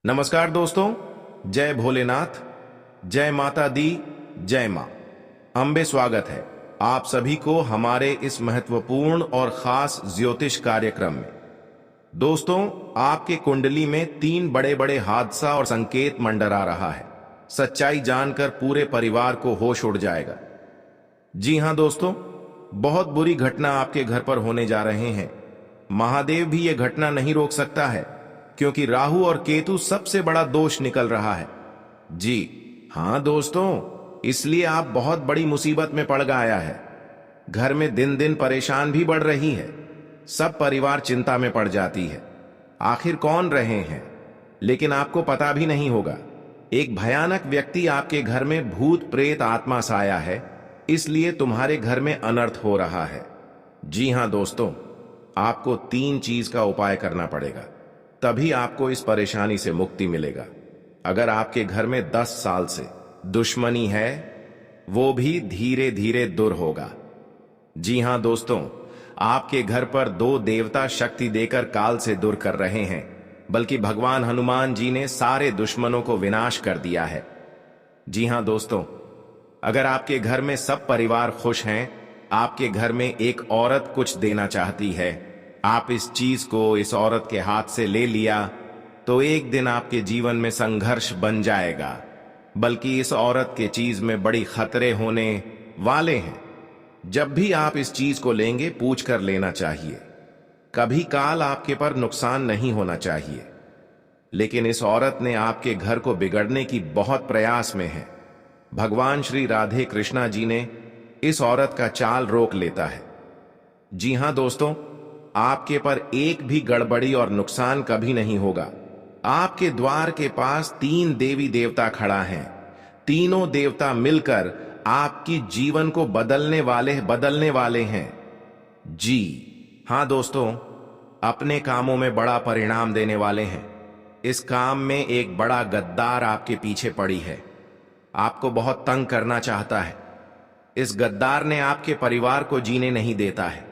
नमस्कार दोस्तों, जय भोलेनाथ, जय माता दी, जय मां अम्बे। स्वागत है आप सभी को हमारे इस महत्वपूर्ण और खास ज्योतिष कार्यक्रम में। दोस्तों, आपके कुंडली में 3 बड़े बड़े हादसा और संकेत मंडरा रहा है। सच्चाई जानकर पूरे परिवार को होश उड़ जाएगा। जी हां दोस्तों, बहुत बुरी घटना आपके घर पर होने जा रहे हैं। महादेव भी यह घटना नहीं रोक सकता है, क्योंकि राहु और केतु सबसे बड़ा दोष निकल रहा है। जी हां दोस्तों, इसलिए आप बहुत बड़ी मुसीबत में पड़ गया है। घर में दिन दिन परेशान भी बढ़ रही है। सब परिवार चिंता में पड़ जाती है। आखिर कौन रहे हैं, लेकिन आपको पता भी नहीं होगा। एक भयानक व्यक्ति आपके घर में भूत प्रेत आत्मा साया है, इसलिए तुम्हारे घर में अनर्थ हो रहा है। जी हां दोस्तों, आपको 3 चीज का उपाय करना पड़ेगा, तभी आपको इस परेशानी से मुक्ति मिलेगा। अगर आपके घर में 10 साल से दुश्मनी है, वो भी धीरे धीरे दूर होगा। जी हां दोस्तों, आपके घर पर 2 देवता शक्ति देकर काल से दूर कर रहे हैं, बल्कि भगवान हनुमान जी ने सारे दुश्मनों को विनाश कर दिया है। जी हां दोस्तों, अगर आपके घर में सब परिवार खुश हैं, आपके घर में एक औरत कुछ देना चाहती है, आप इस चीज को इस औरत के हाथ से ले लिया, तो एक दिन आपके जीवन में संघर्ष बन जाएगा। बल्कि इस औरत के चीज में बड़ी खतरे होने वाले हैं। जब भी आप इस चीज को लेंगे, पूछ कर लेना चाहिए। कभी काल आपके पर नुकसान नहीं होना चाहिए। लेकिन इस औरत ने आपके घर को बिगड़ने की बहुत प्रयास में है। भगवान श्री राधे कृष्णा जी ने इस औरत का चाल रोक लेता है। जी हां दोस्तों, आपके पर एक भी गड़बड़ी और नुकसान कभी नहीं होगा। आपके द्वार के पास 3 देवी देवता खड़ा हैं। तीनों देवता मिलकर आपकी जीवन को बदलने वाले हैं। जी हां दोस्तों, अपने कामों में बड़ा परिणाम देने वाले हैं। इस काम में एक बड़ा गद्दार आपके पीछे पड़ी है, आपको बहुत तंग करना चाहता है। इस गद्दार ने आपके परिवार को जीने नहीं देता है।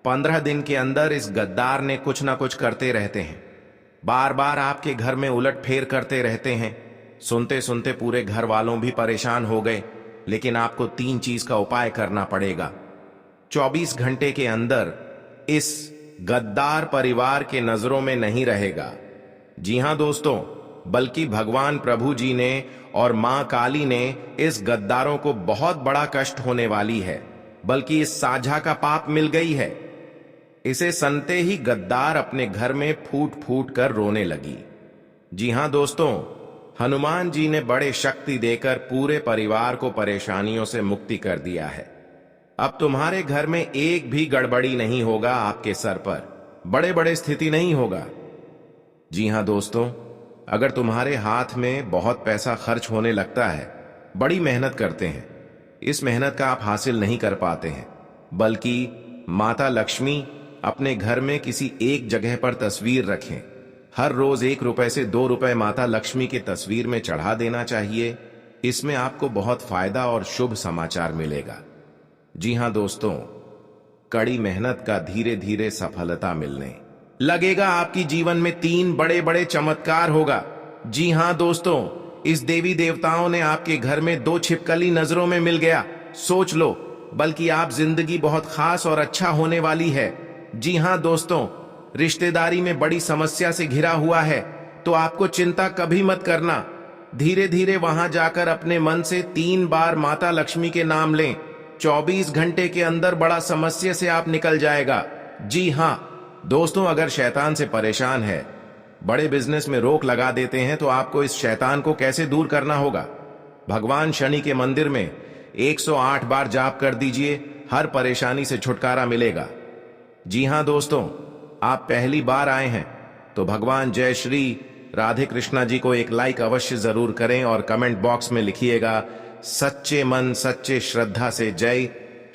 15 दिन के अंदर इस गद्दार ने कुछ ना कुछ करते रहते हैं। बार बार आपके घर में उलट फेर करते रहते हैं। सुनते सुनते पूरे घर वालों भी परेशान हो गए। लेकिन आपको 3 चीज का उपाय करना पड़ेगा। 24 घंटे के अंदर इस गद्दार परिवार के नजरों में नहीं रहेगा। जी हां दोस्तों, बल्कि भगवान प्रभु जी ने और मां काली ने इस गद्दारों को बहुत बड़ा कष्ट होने वाली है, बल्कि इस साझा का पाप मिल गई है। इसे सुनते ही गद्दार अपने घर में फूट फूट कर रोने लगी। जी हां दोस्तों, हनुमान जी ने बड़े शक्ति देकर पूरे परिवार को परेशानियों से मुक्ति कर दिया है। अब तुम्हारे घर में एक भी गड़बड़ी नहीं होगा। आपके सर पर बड़े बड़े स्थिति नहीं होगा। जी हां दोस्तों, अगर तुम्हारे हाथ में बहुत पैसा खर्च होने लगता है, बड़ी मेहनत करते हैं, इस मेहनत का आप हासिल नहीं कर पाते हैं, बल्कि माता लक्ष्मी अपने घर में किसी एक जगह पर तस्वीर रखें। हर रोज 1 रुपए से 2 रुपए माता लक्ष्मी की तस्वीर में चढ़ा देना चाहिए। इसमें आपको बहुत फायदा और शुभ समाचार मिलेगा। जी हां दोस्तों, कड़ी मेहनत का धीरे धीरे सफलता मिलने लगेगा। आपकी जीवन में 3 बड़े बड़े चमत्कार होगा। जी हां दोस्तों, इस देवी देवताओं ने आपके घर में 2 छिपकली नजरों में मिल गया। सोच लो, बल्कि आप जिंदगी बहुत खास और अच्छा होने वाली है। जी हां दोस्तों, रिश्तेदारी में बड़ी समस्या से घिरा हुआ है, तो आपको चिंता कभी मत करना। धीरे धीरे वहां जाकर अपने मन से 3 बार माता लक्ष्मी के नाम लें। 24 घंटे के अंदर बड़ा समस्या से आप निकल जाएगा। जी हां दोस्तों, अगर शैतान से परेशान है, बड़े बिजनेस में रोक लगा देते हैं, तो आपको इस शैतान को कैसे दूर करना होगा। भगवान शनि के मंदिर में 108 बार जाप कर दीजिए, हर परेशानी से छुटकारा मिलेगा। जी हां दोस्तों, आप पहली बार आए हैं तो भगवान जय श्री राधे कृष्णा जी को एक लाइक अवश्य जरूर करें और कमेंट बॉक्स में लिखिएगा सच्चे मन सच्चे श्रद्धा से जय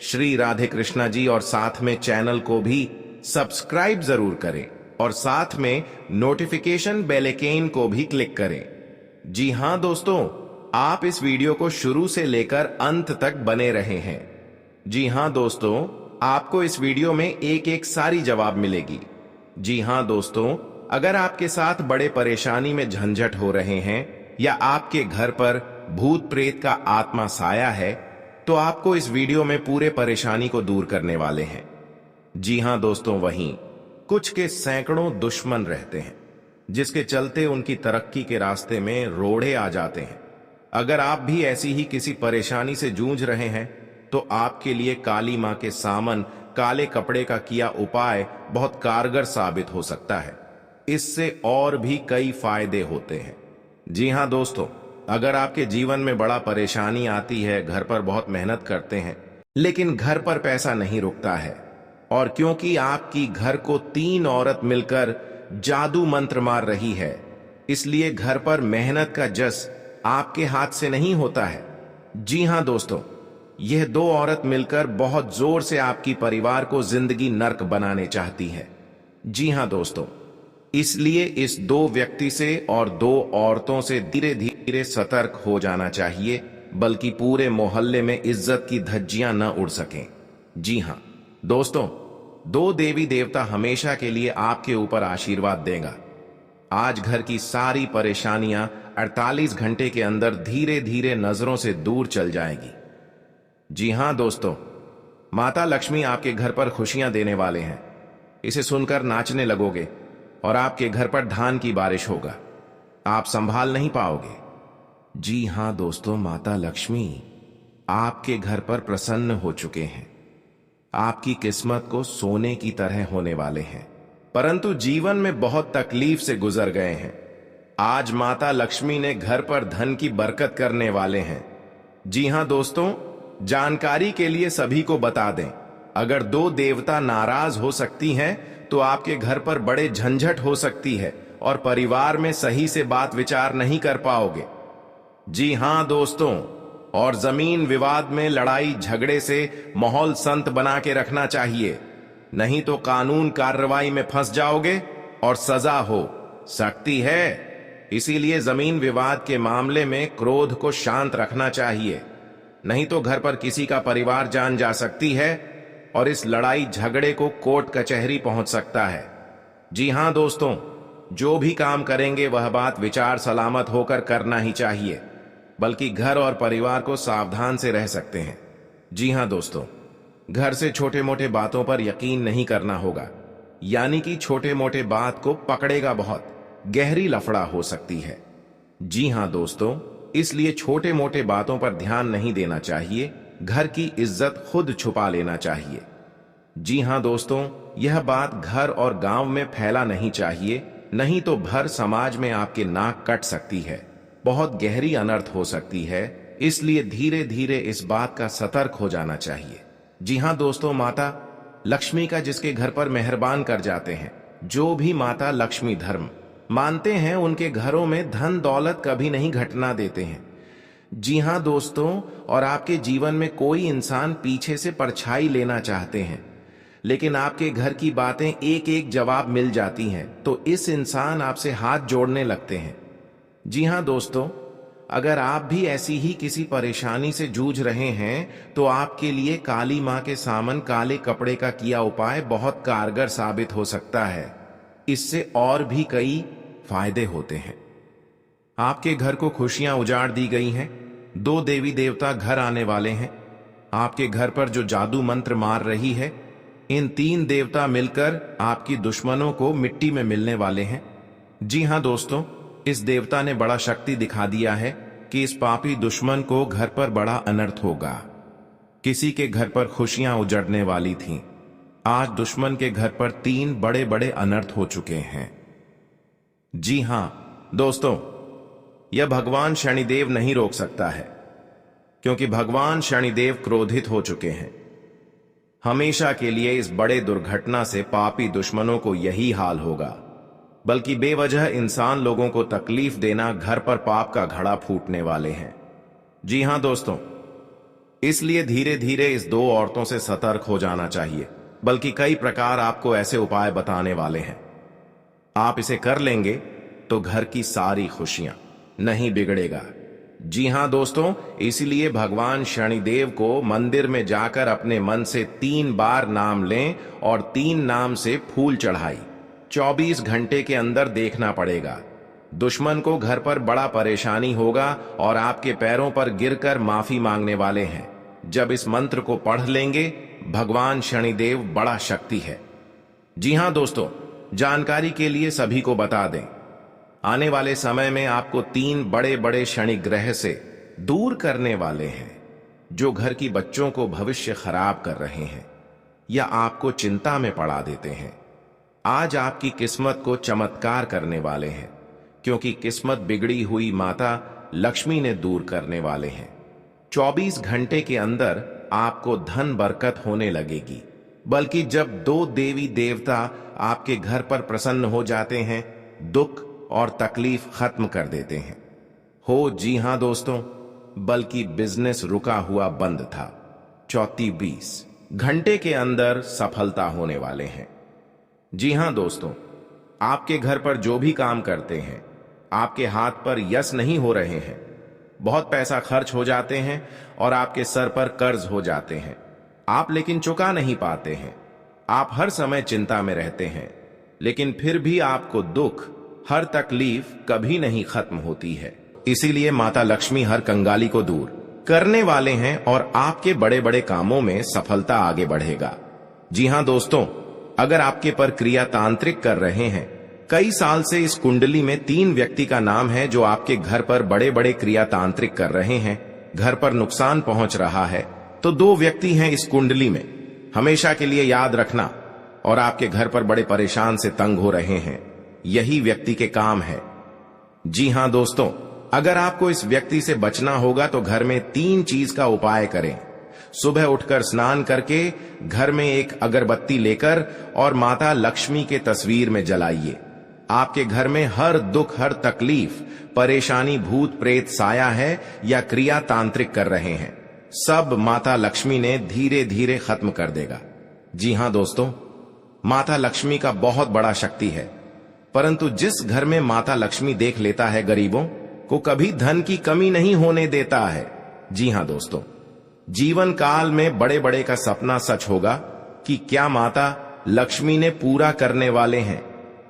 श्री राधे कृष्णा जी। और साथ में चैनल को भी सब्सक्राइब जरूर करें और साथ में नोटिफिकेशन बेल आइकन को भी क्लिक करें। जी हां दोस्तों, आप इस वीडियो को शुरू से लेकर अंत तक बने रहे हैं। जी हां दोस्तों, आपको इस वीडियो में एक एक सारी जवाब मिलेगी। जी हां दोस्तों, अगर आपके साथ बड़े परेशानी में झंझट हो रहे हैं या आपके घर पर भूत प्रेत का आत्मा साया है, तो आपको इस वीडियो में पूरे परेशानी को दूर करने वाले हैं। जी हां दोस्तों, वहीं कुछ के सैकड़ों दुश्मन रहते हैं, जिसके चलते उनकी तरक्की के रास्ते में रोड़े आ जाते हैं। अगर आप भी ऐसी ही किसी परेशानी से जूझ रहे हैं, तो आपके लिए काली मां के सामन काले कपड़े का किया उपाय बहुत कारगर साबित हो सकता है। इससे और भी कई फायदे होते हैं। जी हां दोस्तों, अगर आपके जीवन में बड़ा परेशानी आती है, घर पर बहुत मेहनत करते हैं, लेकिन घर पर पैसा नहीं रुकता है, और क्योंकि आपकी घर को 3 औरत मिलकर जादू मंत्र मार रही है, इसलिए घर पर मेहनत का जस आपके हाथ से नहीं होता है। जी हां दोस्तों, यह 2 औरत मिलकर बहुत जोर से आपकी परिवार को जिंदगी नर्क बनाने चाहती है। जी हां दोस्तों, इसलिए इस 2 व्यक्ति से और 2 औरतों से धीरे धीरे सतर्क हो जाना चाहिए, बल्कि पूरे मोहल्ले में इज्जत की धज्जियां न उड़ सकें। जी हां दोस्तों, 2 देवी देवता हमेशा के लिए आपके ऊपर आशीर्वाद देगा। आज घर की सारी परेशानियां 48 घंटे के अंदर धीरे धीरे नजरों से दूर चल जाएगी। जी हां दोस्तों, माता लक्ष्मी आपके घर पर खुशियां देने वाले हैं। इसे सुनकर नाचने लगोगे और आपके घर पर धान की बारिश होगा। आप संभाल नहीं पाओगे। जी हां दोस्तों, माता लक्ष्मी आपके घर पर प्रसन्न हो चुके हैं। आपकी किस्मत को सोने की तरह होने वाले हैं, परंतु जीवन में बहुत तकलीफ से गुजर गए हैं। आज माता लक्ष्मी ने घर पर धन की बरकत करने वाले हैं। जी हां दोस्तों, जानकारी के लिए सभी को बता दें, अगर 2 देवता नाराज हो सकती हैं, तो आपके घर पर बड़े झंझट हो सकती है और परिवार में सही से बात विचार नहीं कर पाओगे। जी हां दोस्तों, और जमीन विवाद में लड़ाई झगड़े से माहौल संत बना के रखना चाहिए, नहीं तो कानून कार्रवाई में फंस जाओगे और सजा हो सकती है। इसीलिए जमीन विवाद के मामले में क्रोध को शांत रखना चाहिए, नहीं तो घर पर किसी का परिवार जान जा सकती है और इस लड़ाई झगड़े को कोर्ट कचहरी पहुंच सकता है। जी हां दोस्तों, जो भी काम करेंगे वह बात विचार सलामत होकर करना ही चाहिए, बल्कि घर और परिवार को सावधान से रह सकते हैं। जी हां दोस्तों, घर से छोटे मोटे बातों पर यकीन नहीं करना होगा, यानी कि छोटे मोटे बात को पकड़ेगा बहुत गहरी लफड़ा हो सकती है। जी हां दोस्तों, इसलिए छोटे मोटे बातों पर ध्यान नहीं देना चाहिए। घर की इज्जत खुद छुपा लेना चाहिए। जी हां दोस्तों, यह बात घर और गांव में फैला नहीं चाहिए, नहीं तो भर समाज में आपके नाक कट सकती है, बहुत गहरी अनर्थ हो सकती है। इसलिए धीरे धीरे इस बात का सतर्क हो जाना चाहिए। जी हां दोस्तों, माता लक्ष्मी का जिसके घर पर मेहरबान कर जाते हैं, जो भी माता लक्ष्मी धर्म मानते हैं, उनके घरों में धन दौलत कभी नहीं घटना देते हैं। जी हां दोस्तों, और आपके जीवन में कोई इंसान पीछे से परछाई लेना चाहते हैं, लेकिन आपके घर की बातें एक एक जवाब मिल जाती हैं, तो इस इंसान आपसे हाथ जोड़ने लगते हैं। जी हां दोस्तों, अगर आप भी ऐसी ही किसी परेशानी से जूझ रहे हैं, तो आपके लिए काली मां के सामन काले कपड़े का किया उपाय बहुत कारगर साबित हो सकता है। इससे और भी कई फायदे होते हैं। आपके घर को खुशियां उजाड़ दी गई हैं, 2 देवी देवता घर आने वाले हैं। आपके घर पर जो जादू मंत्र मार रही है, इन 3 देवता मिलकर आपकी दुश्मनों को मिट्टी में मिलने वाले हैं। जी हां दोस्तों, इस देवता ने बड़ा शक्ति दिखा दिया है कि इस पापी दुश्मन को घर पर बड़ा अनर्थ होगा। किसी के घर पर खुशियां उजड़ने वाली थीं, आज दुश्मन के घर पर 3 बड़े बड़े अनर्थ हो चुके हैं। जी हां दोस्तों, यह भगवान शनिदेव नहीं रोक सकता है, क्योंकि भगवान शनिदेव क्रोधित हो चुके हैं। हमेशा के लिए इस बड़े दुर्घटना से पापी दुश्मनों को यही हाल होगा, बल्कि बेवजह इंसान लोगों को तकलीफ देना घर पर पाप का घड़ा फूटने वाले हैं। जी हां दोस्तों, इसलिए धीरे धीरे इस 2 औरतों से सतर्क हो जाना चाहिए, बल्कि कई प्रकार आपको ऐसे उपाय बताने वाले हैं। आप इसे कर लेंगे तो घर की सारी खुशियां नहीं बिगड़ेगा। जी हां दोस्तों, इसलिए भगवान शनिदेव को मंदिर में जाकर अपने मन से 3 बार नाम लें और 3 नाम से फूल चढ़ाई। 24 घंटे के अंदर देखना पड़ेगा। दुश्मन को घर पर बड़ा परेशानी होगा और आपके पैरों पर गिरकर माफी मांगने वाले हैं। जब इस मंत्र को पढ़ लेंगे, भगवान शनिदेव बड़ा शक्ति है। जी हां दोस्तों, जानकारी के लिए सभी को बता दें, आने वाले समय में आपको 3 बड़े बड़े शनि ग्रह से दूर करने वाले हैं, जो घर की बच्चों को भविष्य खराब कर रहे हैं या आपको चिंता में पड़ा देते हैं। आज आपकी किस्मत को चमत्कार करने वाले हैं, क्योंकि किस्मत बिगड़ी हुई माता लक्ष्मी ने दूर करने वाले हैं। 24 घंटे के अंदर आपको धन बरकत होने लगेगी। बल्कि जब 2 देवी देवता आपके घर पर प्रसन्न हो जाते हैं, दुख और तकलीफ खत्म कर देते हैं। जी हां दोस्तों, बल्कि बिजनेस रुका हुआ बंद था। 34 घंटे के अंदर सफलता होने वाले हैं। जी हां दोस्तों, आपके घर पर जो भी काम करते हैं, आपके हाथ पर यश नहीं हो रहे हैं, बहुत पैसा खर्च हो जाते हैं और आपके सर पर कर्ज हो जाते हैं, आप लेकिन चुका नहीं पाते हैं। आप हर समय चिंता में रहते हैं, लेकिन फिर भी आपको दुख, हर तकलीफ कभी नहीं खत्म होती है। इसीलिए माता लक्ष्मी हर कंगाली को दूर करने वाले हैं और आपके बड़े बड़े कामों में सफलता आगे बढ़ेगा। जी हां दोस्तों, अगर आपके पर क्रिया तांत्रिक कर रहे हैं, कई साल से इस कुंडली में 3 व्यक्ति का नाम है जो आपके घर पर बड़े बड़े क्रिया तांत्रिक कर रहे हैं, घर पर नुकसान पहुंच रहा है, तो 2 व्यक्ति हैं इस कुंडली में। हमेशा के लिए याद रखना। और आपके घर पर बड़े परेशान से तंग हो रहे हैं, यही व्यक्ति के काम है। जी हां दोस्तों, अगर आपको इस व्यक्ति से बचना होगा तो घर में 3 चीज का उपाय करें। सुबह उठकर स्नान करके घर में एक अगरबत्ती लेकर और माता लक्ष्मी के तस्वीर में जलाइए। आपके घर में हर दुख, हर तकलीफ, परेशानी, भूत प्रेत साया है या क्रिया तांत्रिक कर रहे हैं, सब माता लक्ष्मी ने धीरे धीरे खत्म कर देगा। जी हां दोस्तों, माता लक्ष्मी का बहुत बड़ा शक्ति है, परंतु जिस घर में माता लक्ष्मी देख लेता है, गरीबों को कभी धन की कमी नहीं होने देता है। जी हां दोस्तों, जीवन काल में बड़े बड़े का सपना सच होगा कि क्या माता लक्ष्मी ने पूरा करने वाले हैं।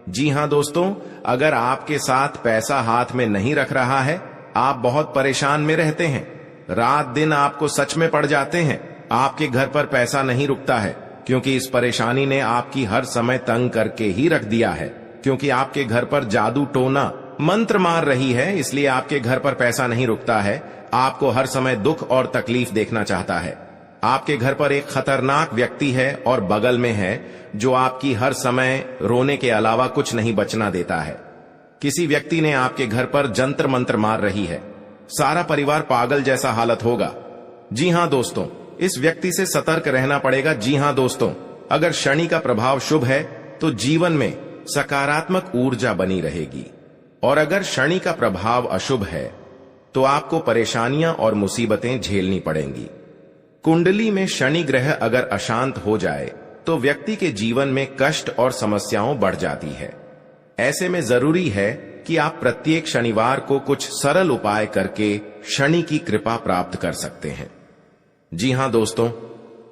जी हां दोस्तों, अगर आपके साथ पैसा हाथ में नहीं रख रहा है, आप बहुत परेशान में रहते हैं, रात दिन आपको सच में पड़ जाते हैं, आपके घर पर पैसा नहीं रुकता है, क्योंकि इस परेशानी ने आपकी हर समय तंग करके ही रख दिया है, क्योंकि आपके घर पर जादू टोना मंत्र मार रही है, इसलिए आपके घर पर पैसा नहीं रुकता है, आपको हर समय दुख और तकलीफ देखना चाहता है। आपके घर पर एक खतरनाक व्यक्ति है और बगल में है, जो आपकी हर समय रोने के अलावा कुछ नहीं बचना देता है। किसी व्यक्ति ने आपके घर पर जंतर मंत्र मार रही है, सारा परिवार पागल जैसा हालत होगा। जी हां दोस्तों, इस व्यक्ति से सतर्क रहना पड़ेगा। जी हां दोस्तों, अगर शनि का प्रभाव शुभ है तो जीवन में सकारात्मक ऊर्जा बनी रहेगी, और अगर शनि का प्रभाव अशुभ है तो आपको परेशानियां और मुसीबतें झेलनी पड़ेंगी। कुंडली में शनि ग्रह अगर अशांत हो जाए तो व्यक्ति के जीवन में कष्ट और समस्याओं बढ़ जाती है। ऐसे में जरूरी है कि आप प्रत्येक शनिवार को कुछ सरल उपाय करके शनि की कृपा प्राप्त कर सकते हैं। जी हां दोस्तों,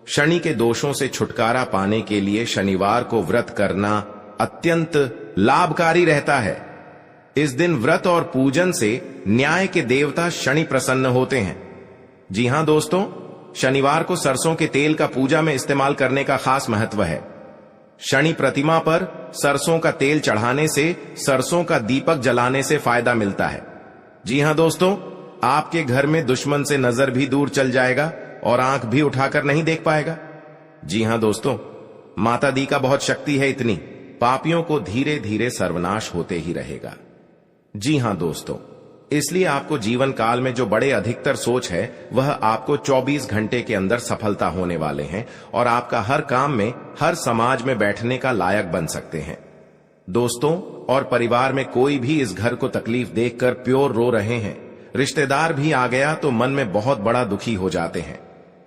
शनि के दोषों से छुटकारा पाने के लिए शनिवार को व्रत करना अत्यंत लाभकारी रहता है। इस दिन व्रत और पूजन से न्याय के देवता शनि प्रसन्न होते हैं। जी हां दोस्तों, शनिवार को सरसों के तेल का पूजा में इस्तेमाल करने का खास महत्व है। शनि प्रतिमा पर सरसों का तेल चढ़ाने से सरसों का दीपक जलाने से फायदा मिलता है। जी हां दोस्तों, आपके घर में दुश्मन से नजर भी दूर चल जाएगा और आंख भी उठाकर नहीं देख पाएगा। जी हां दोस्तों, माता दी का बहुत शक्ति है, इतनी पापियों को धीरे धीरे सर्वनाश होते ही रहेगा। जी हां दोस्तों, इसलिए आपको जीवन काल में जो बड़े अधिकतर सोच है, वह आपको 24 घंटे के अंदर सफलता होने वाले हैं और आपका हर काम में, हर समाज में बैठने का लायक बन सकते हैं। दोस्तों और परिवार में कोई भी इस घर को तकलीफ देखकर प्योर रो रहे हैं, रिश्तेदार भी आ गया तो मन में बहुत बड़ा दुखी हो जाते हैं।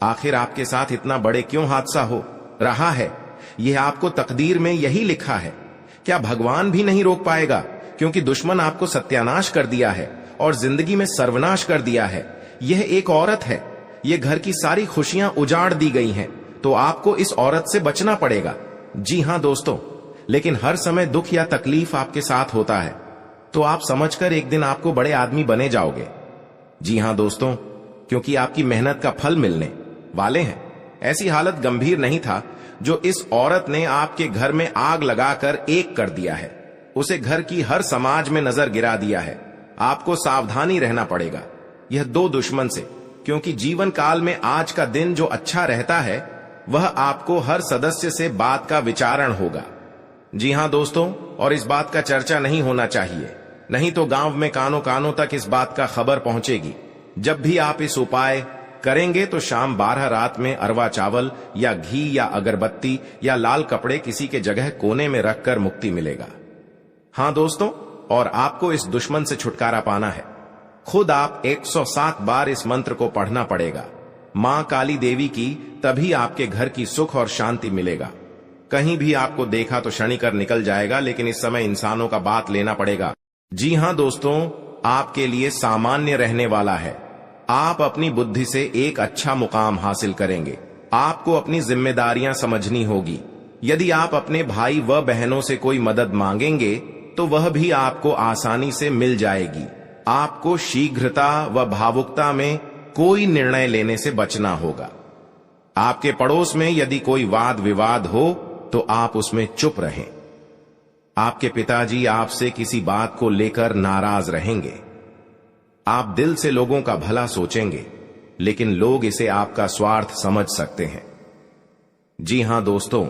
आखिर आपके साथ इतना बड़े क्यों हादसा हो रहा है? यह आपको तकदीर में यही लिखा है। क्या भगवान भी नहीं रोक पाएगा? क्योंकि दुश्मन आपको सत्यानाश कर दिया है और जिंदगी में सर्वनाश कर दिया है। यह एक औरत है, यह घर की सारी खुशियां उजाड़ दी गई हैं, तो आपको इस औरत से बचना पड़ेगा। जी हां दोस्तों, लेकिन हर समय दुख या तकलीफ आपके साथ होता है, तो आप समझकर एक दिन आपको बड़े आदमी बने जाओगे। जी हां दोस्तों, क्योंकि आपकी मेहनत का फल मिलने वाले हैं। ऐसी हालत गंभीर नहीं था जो इस औरत ने आपके घर में आग लगाकर एक कर दिया है। उसे घर की हर समाज में नजर गिरा दिया है। आपको सावधानी रहना पड़ेगा यह दो दुश्मन से, क्योंकि जीवन काल में आज का दिन जो अच्छा रहता है वह आपको हर सदस्य से बात का विचारण होगा। जी हां दोस्तों, और इस बात का चर्चा नहीं होना चाहिए, नहीं तो गांव में कानों कानों तक इस बात का खबर पहुंचेगी। जब भी आप इस उपाय करेंगे तो शाम 12 रात में अरवा चावल या घी या अगरबत्ती या लाल कपड़े किसी के जगह कोने में रखकर मुक्ति मिलेगा। हां दोस्तों, और आपको इस दुश्मन से छुटकारा पाना है। खुद आप 107 बार इस मंत्र को पढ़ना पड़ेगा। मां काली देवी की, तभी आपके घर की सुख और शांति मिलेगा। कहीं भी आपको देखा तो क्षणिकर निकल जाएगा, लेकिन इस समय इंसानों का बात लेना पड़ेगा। जी हां दोस्तों, आपके लिए सामान्य रहने वाला है। आप अपनी बुद्धि से एक अच्छा मुकाम हासिल करेंगे। आपको अपनी जिम्मेदारियां समझनी होगी। यदि आप अपने भाई व बहनों से कोई मदद मांगेंगे तो वह भी आपको आसानी से मिल जाएगी। आपको शीघ्रता व भावुकता में कोई निर्णय लेने से बचना होगा। आपके पड़ोस में यदि कोई वाद विवाद हो तो आप उसमें चुप रहें। आपके पिताजी आपसे किसी बात को लेकर नाराज रहेंगे। आप दिल से लोगों का भला सोचेंगे, लेकिन लोग इसे आपका स्वार्थ समझ सकते हैं। जी हां दोस्तों,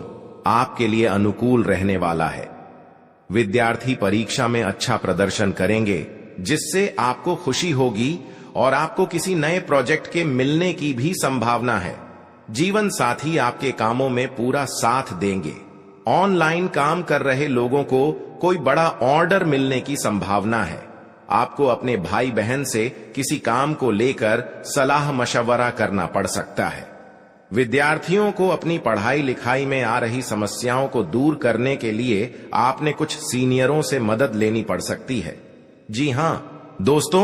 आपके लिए अनुकूल रहने वाला है। विद्यार्थी परीक्षा में अच्छा प्रदर्शन करेंगे, जिससे आपको खुशी होगी और आपको किसी नए प्रोजेक्ट के मिलने की भी संभावना है। जीवन साथी आपके कामों में पूरा साथ देंगे। ऑनलाइन काम कर रहे लोगों को कोई बड़ा ऑर्डर मिलने की संभावना है। आपको अपने भाई बहन से किसी काम को लेकर सलाह मशवरा करना पड़ सकता है। विद्यार्थियों को अपनी पढ़ाई लिखाई में आ रही समस्याओं को दूर करने के लिए आपने कुछ सीनियरों से मदद लेनी पड़ सकती है। जी हां दोस्तों,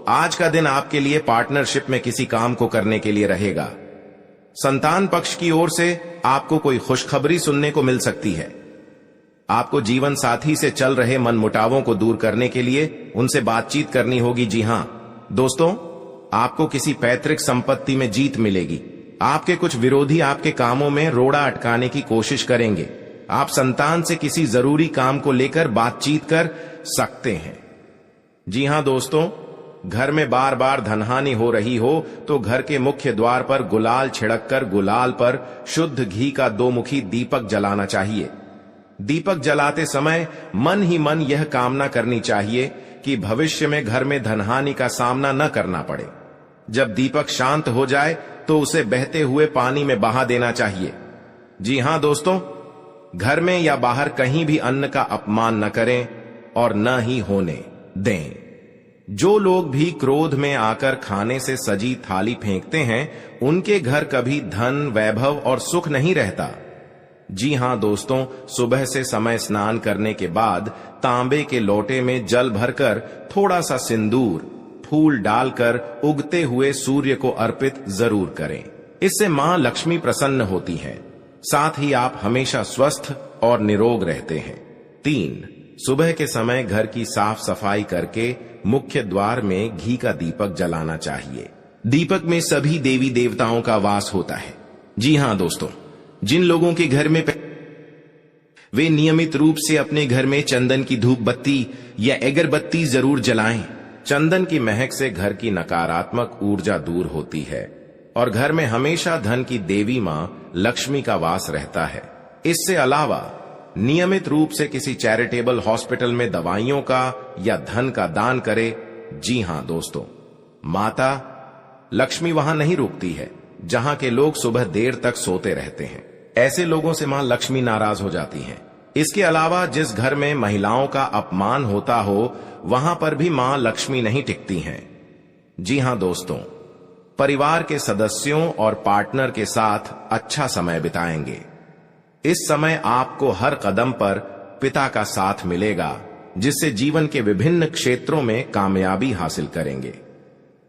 आज का दिन आपके लिए पार्टनरशिप में किसी काम को करने के लिए रहेगा। संतान पक्ष की ओर से आपको कोई खुशखबरी सुनने को मिल सकती है। आपको जीवन साथी से चल रहे मनमुटावों को दूर करने के लिए उनसे बातचीत करनी होगी। जी हां दोस्तों, आपको किसी पैतृक संपत्ति में जीत मिलेगी। आपके कुछ विरोधी आपके कामों में रोड़ा अटकाने की कोशिश करेंगे। आप संतान से किसी जरूरी काम को लेकर बातचीत कर सकते हैं। जी हां दोस्तों, घर में बार बार धनहानि हो रही हो तो घर के मुख्य द्वार पर गुलाल छिड़ककर गुलाल पर शुद्ध घी का 2 मुखी दीपक जलाना चाहिए। दीपक जलाते समय मन ही मन यह कामना करनी चाहिए कि भविष्य में घर में धनहानि का सामना न करना पड़े। जब दीपक शांत हो जाए तो उसे बहते हुए पानी में बहा देना चाहिए। जी हां दोस्तों, घर में या बाहर कहीं भी अन्न का अपमान न करें और न ही होने दें। जो लोग भी क्रोध में आकर खाने से सजी थाली फेंकते हैं, उनके घर कभी धन, वैभव और सुख नहीं रहता। जी हां दोस्तों, सुबह से समय स्नान करने के बाद तांबे के लोटे में जल भरकर थोड़ा सा सिंदूर, फूल डालकर उगते हुए सूर्य को अर्पित जरूर करें। इससे मां लक्ष्मी प्रसन्न होती हैं। साथ ही आप हमेशा स्वस्थ और निरोग रहते हैं। 3, सुबह के समय घर की साफ सफाई करके मुख्य द्वार में घी का दीपक जलाना चाहिए। दीपक में सभी देवी देवताओं का वास होता है। जी हां दोस्तों, जिन लोगों के घर में वे नियमित रूप से अपने घर में चंदन की धूप बत्ती या अगरबत्ती जरूर जलाएं। चंदन की महक से घर की नकारात्मक ऊर्जा दूर होती है और घर में हमेशा धन की देवी मां लक्ष्मी का वास रहता है। इससे अलावा नियमित रूप से किसी चैरिटेबल हॉस्पिटल में दवाइयों का या धन का दान करे। जी हां दोस्तों, माता लक्ष्मी वहां नहीं रुकती है जहां के लोग सुबह देर तक सोते रहते हैं। ऐसे लोगों से मां लक्ष्मी नाराज हो जाती हैं। इसके अलावा जिस घर में महिलाओं का अपमान होता हो, वहां पर भी मां लक्ष्मी नहीं टिकती हैं। जी हां दोस्तों, परिवार के सदस्यों और पार्टनर के साथ अच्छा समय बिताएंगे। इस समय आपको हर कदम पर पिता का साथ मिलेगा, जिससे जीवन के विभिन्न क्षेत्रों में कामयाबी हासिल करेंगे।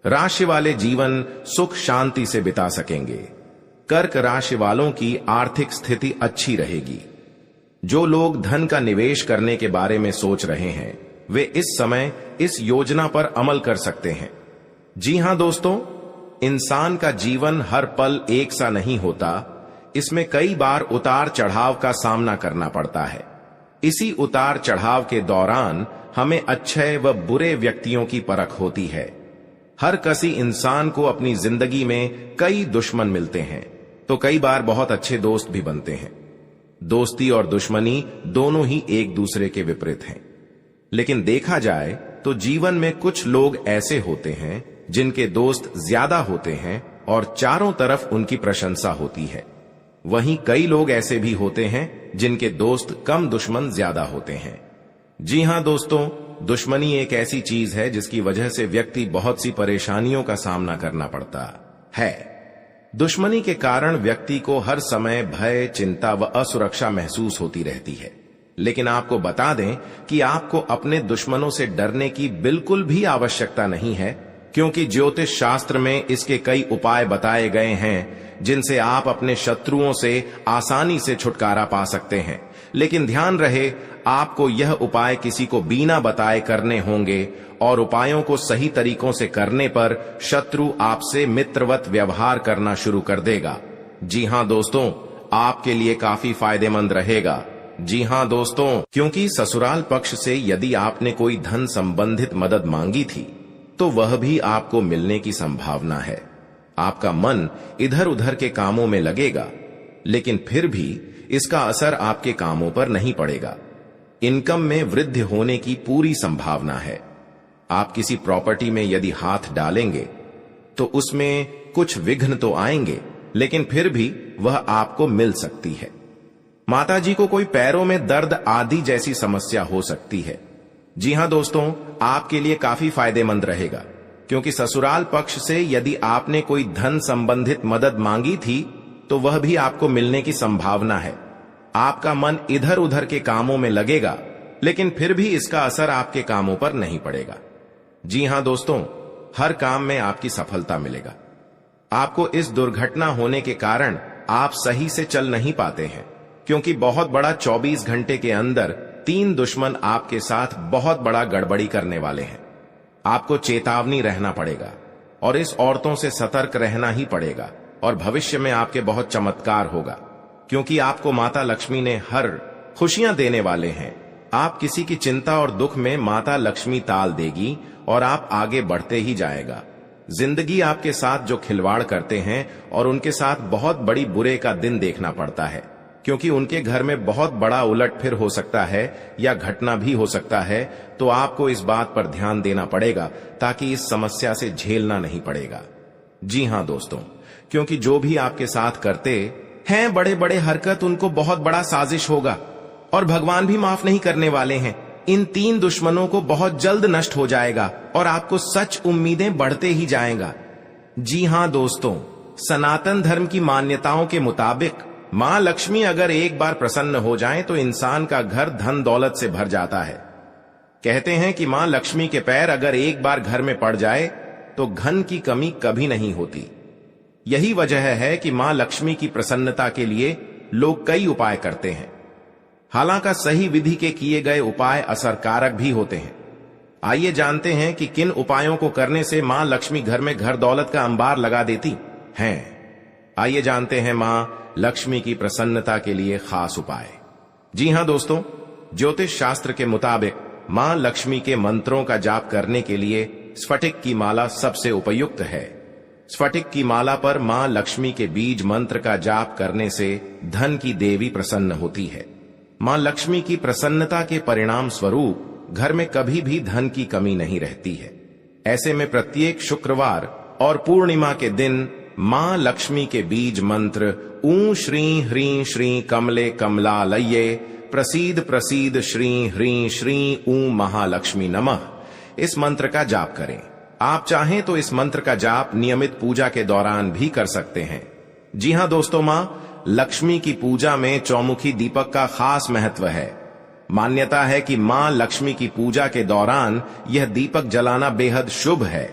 राशि वाले जीवन सुख शांति से बिता सकेंगे। कर्क राशि वालों की आर्थिक स्थिति अच्छी रहेगी। जो लोग धन का निवेश करने के बारे में सोच रहे हैं वे इस समय इस योजना पर अमल कर सकते हैं। जी हां दोस्तों, इंसान का जीवन हर पल एक सा नहीं होता। इसमें कई बार उतार चढ़ाव का सामना करना पड़ता है। इसी उतार चढ़ाव के दौरान हमें अच्छे व बुरे व्यक्तियों की परख होती है। हर किसी इंसान को अपनी जिंदगी में कई दुश्मन मिलते हैं तो कई बार बहुत अच्छे दोस्त भी बनते हैं। दोस्ती और दुश्मनी दोनों ही एक दूसरे के विपरीत हैं। लेकिन देखा जाए तो जीवन में कुछ लोग ऐसे होते हैं जिनके दोस्त ज्यादा होते हैं और चारों तरफ उनकी प्रशंसा होती है। वहीं कई लोग ऐसे भी होते हैं जिनके दोस्त कम, दुश्मन ज्यादा होते हैं। जी हां दोस्तों, दुश्मनी एक ऐसी चीज है जिसकी वजह से व्यक्ति बहुत सी परेशानियों का सामना करना पड़ता है। दुश्मनी के कारण व्यक्ति को हर समय भय, चिंता व असुरक्षा महसूस होती रहती है। लेकिन आपको बता दें कि आपको अपने दुश्मनों से डरने की बिल्कुल भी आवश्यकता नहीं है, क्योंकि ज्योतिष शास्त्र में इसके कई उपाय बताए गए हैं जिनसे आप अपने शत्रुओं से आसानी से छुटकारा पा सकते हैं। लेकिन ध्यान रहे, आपको यह उपाय किसी को बिना बताए करने होंगे और उपायों को सही तरीकों से करने पर शत्रु आपसे मित्रवत व्यवहार करना शुरू कर देगा। जी हां दोस्तों, आपके लिए काफी फायदेमंद रहेगा। जी हां दोस्तों, क्योंकि ससुराल पक्ष से यदि आपने कोई धन संबंधित मदद मांगी थी तो वह भी आपको मिलने की संभावना है। आपका मन इधर उधर के कामों में लगेगा, लेकिन फिर भी इसका असर आपके कामों पर नहीं पड़ेगा। इनकम में वृद्धि होने की पूरी संभावना है। आप किसी प्रॉपर्टी में यदि हाथ डालेंगे तो उसमें कुछ विघ्न तो आएंगे, लेकिन फिर भी वह आपको मिल सकती है। माताजी को कोई पैरों में दर्द आदि जैसी समस्या हो सकती है। जी हां दोस्तों, आपके लिए काफी फायदेमंद रहेगा, क्योंकि ससुराल पक्ष से यदि आपने कोई धन संबंधित मदद मांगी थी तो वह भी आपको मिलने की संभावना है। आपका मन इधर उधर के कामों में लगेगा, लेकिन फिर भी इसका असर आपके कामों पर नहीं पड़ेगा। जी हां दोस्तों, हर काम में आपकी सफलता मिलेगा। आपको इस दुर्घटना होने के कारण आप सही से चल नहीं पाते हैं, क्योंकि बहुत बड़ा 24 घंटे के अंदर 3 दुश्मन आपके साथ बहुत बड़ा गड़बड़ी करने वाले हैं। आपको चेतावनी रहना पड़ेगा और इस औरतों से सतर्क रहना ही पड़ेगा। और भविष्य में आपके बहुत चमत्कार होगा, क्योंकि आपको माता लक्ष्मी ने हर खुशियां देने वाले हैं। आप किसी की चिंता और दुख में माता लक्ष्मी ताल देगी और आप आगे बढ़ते ही जाएगा। जिंदगी आपके साथ जो खिलवाड़ करते हैं और उनके साथ बहुत बड़ी बुरे का दिन देखना पड़ता है, क्योंकि उनके घर में बहुत बड़ा उलटफेर हो सकता है या घटना भी हो सकता है। तो आपको इस बात पर ध्यान देना पड़ेगा ताकि इस समस्या से झेलना नहीं पड़ेगा। जी हां दोस्तों, क्योंकि जो भी आपके साथ करते हैं बड़े बड़े हरकत, उनको बहुत बड़ा साजिश होगा और भगवान भी माफ नहीं करने वाले हैं। इन 3 दुश्मनों को बहुत जल्द नष्ट हो जाएगा और आपको सच उम्मीदें बढ़ते ही जाएगा। जी हां दोस्तों, सनातन धर्म की मान्यताओं के मुताबिक मां लक्ष्मी अगर एक बार प्रसन्न हो जाएं तो इंसान का घर धन दौलत से भर जाता है। कहते हैं कि मां लक्ष्मी के पैर अगर एक बार घर में पड़ जाए तो धन की कमी कभी नहीं होती। यही वजह है कि मां लक्ष्मी की प्रसन्नता के लिए लोग कई उपाय करते हैं। हालांकि सही विधि के किए गए उपाय असरकारक भी होते हैं। आइए जानते हैं कि किन उपायों को करने से मां लक्ष्मी घर में घर दौलत का अंबार लगा देती हैं। आइए जानते हैं मां लक्ष्मी की प्रसन्नता के लिए खास उपाय। जी हां दोस्तों, ज्योतिष शास्त्र के मुताबिक मां लक्ष्मी के मंत्रों का जाप करने के लिए स्फटिक की माला सबसे उपयुक्त है। स्फटिक की माला पर मां लक्ष्मी के बीज मंत्र का जाप करने से धन की देवी प्रसन्न होती है। मां लक्ष्मी की प्रसन्नता के परिणाम स्वरूप घर में कभी भी धन की कमी नहीं रहती है। ऐसे में प्रत्येक शुक्रवार और पूर्णिमा के दिन मां लक्ष्मी के बीज मंत्र ऊ श्री ह्रीं श्री कमले कमलालये प्रसीद प्रसीद श्री ह्रीं श्री ऊ महालक्ष्मी नमः, इस मंत्र का जाप करें। आप चाहें तो इस मंत्र का जाप नियमित पूजा के दौरान भी कर सकते हैं। जी हां दोस्तों, मां लक्ष्मी की पूजा में चौमुखी दीपक का खास महत्व है। मान्यता है कि मां लक्ष्मी की पूजा के दौरान यह दीपक जलाना बेहद शुभ है।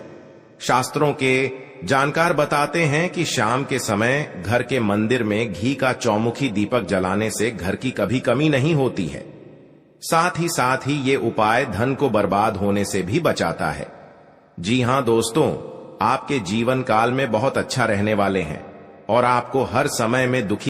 शास्त्रों के जानकार बताते हैं कि शाम के समय घर के मंदिर में घी का चौमुखी दीपक जलाने से घर की कभी कमी नहीं होती है। साथ ही ये उपाय धन को बर्बाद होने से भी बचाता है। जी हां दोस्तों, आपके जीवन काल में बहुत अच्छा रहने वाले हैं और आपको हर समय में दुखी